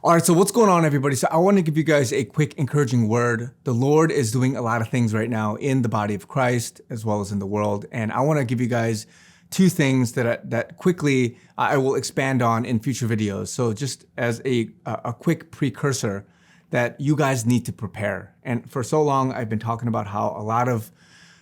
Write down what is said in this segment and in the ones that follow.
All right, so what's going on, everybody? So I want to give you guys a quick encouraging word. The Lord is doing a lot of things right now in the body of Christ as well as in the world, and I want to give you guys two things that quickly I will expand on in future videos. So just as a quick precursor, that you guys need to prepare. And for so long, I've been talking about how a lot of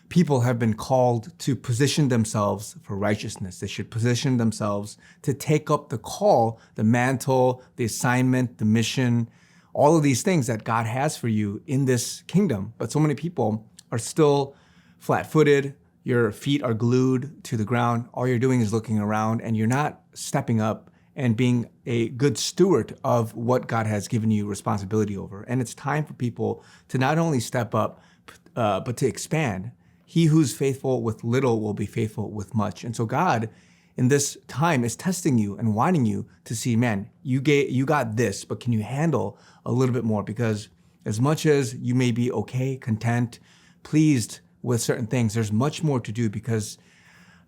people have been called to position themselves for righteousness. They should position themselves to take up the call, the mantle, the assignment, the mission, all of these things that God has for you in this kingdom. But so many people are still flat-footed. Your feet are glued to the ground. All you're doing is looking around, and you're not stepping up and being a good steward of what God has given you responsibility over. And it's time for people to not only step up, but to expand. He who's faithful with little will be faithful with much. And so God, in this time, is testing you and wanting you to see, man, you got this, but can you handle a little bit more? Because as much as you may be okay, content, pleased with certain things, there's much more to do, because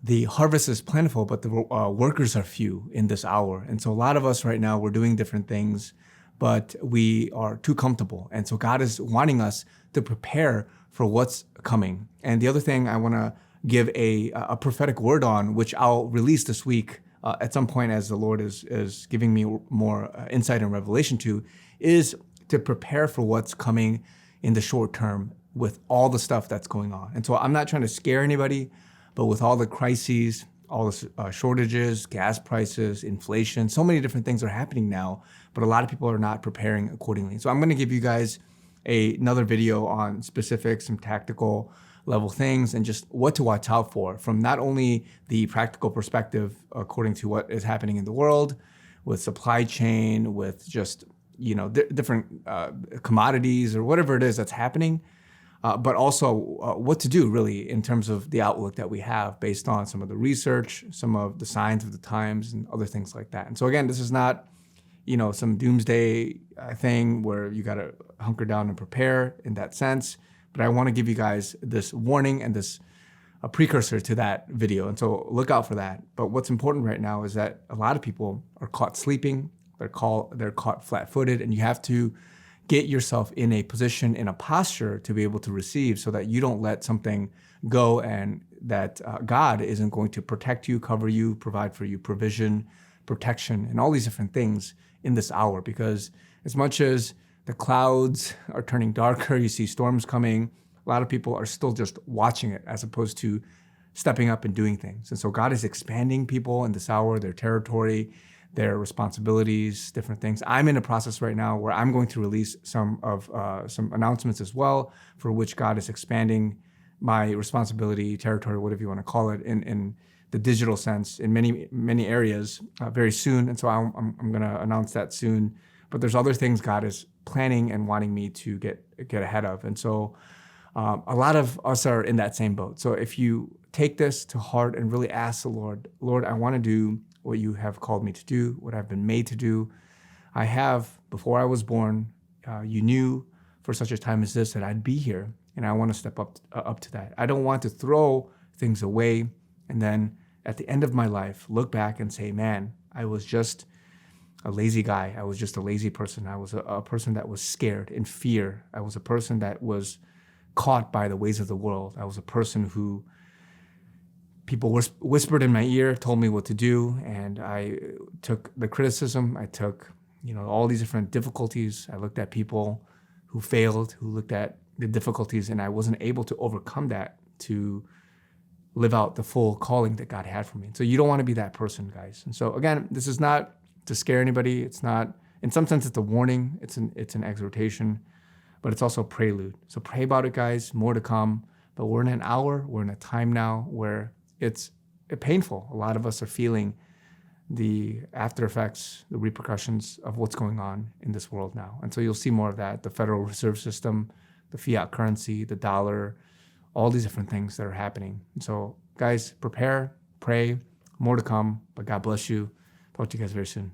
the harvest is plentiful, but the workers are few in this hour. And so a lot of us right now, we're doing different things, but we are too comfortable. And so God is wanting us to prepare for what's coming. And the other thing I want to give a prophetic word on, which I'll release this week at some point as the Lord is giving me more insight and revelation to, is to prepare for what's coming in the short term with all the stuff that's going on. And so I'm not trying to scare anybody, but with all the crises, all the shortages, gas prices, inflation, so many different things are happening now, but a lot of people are not preparing accordingly. So I'm going to give you guys another video on specifics, some tactical level things, and just what to watch out for from not only the practical perspective according to what is happening in the world with supply chain, with just, different commodities or whatever it is that's happening, but also what to do really in terms of the outlook that we have based on some of the research, some of the signs of the times, and other things like that. And so again, this is not some doomsday thing where you got to hunker down and prepare in that sense. But I want to give you guys this warning and this a precursor to that video. And so look out for that. But what's important right now is that a lot of people are caught sleeping. They're caught flat-footed, and you have to get yourself in a position, in a posture to be able to receive, so that you don't let something go, and that God isn't going to protect you, cover you, provide for you provision, protection, and all these different things in this hour. Because as much as the clouds are turning darker, you see storms coming, a lot of people are still just watching it as opposed to stepping up and doing things. And so God is expanding people in this hour, their territory, their responsibilities, different things. I'm in a process right now where I'm going to release some announcements as well, for which God is expanding my responsibility, territory, whatever you want to call it, in the digital sense in many areas very soon. And so I'm going to announce that soon. But there's other things God is planning and wanting me to get ahead of. And so a lot of us are in that same boat. So if you take this to heart and really ask the Lord, I want to do what you have called me to do, what I've been made to do. I have, before I was born, you knew for such a time as this that I'd be here, and I want to step up to that. I don't want to throw things away and then at the end of my life look back and say, man, I was just a lazy guy. I was just a lazy person. I was a person that was scared, in fear. I was a person that was caught by the ways of the world. I was a person who people whispered in my ear, told me what to do, and I took the criticism. I took, all these different difficulties. I looked at people who failed, who looked at the difficulties, and I wasn't able to overcome that to live out the full calling that God had for me. So you don't want to be that person, guys. And so again, this is not to scare anybody. It's not, in some sense, it's a warning. It's an exhortation, but it's also a prelude. So pray about it, guys. More to come. But we're in an hour, we're in a time now where it's painful. A lot of us are feeling the after effects, the repercussions of what's going on in this world now. And so you'll see more of that. The Federal Reserve System, the fiat currency, the dollar, all these different things that are happening. And so guys, prepare, pray, more to come, but God bless you. Talk to you guys very soon.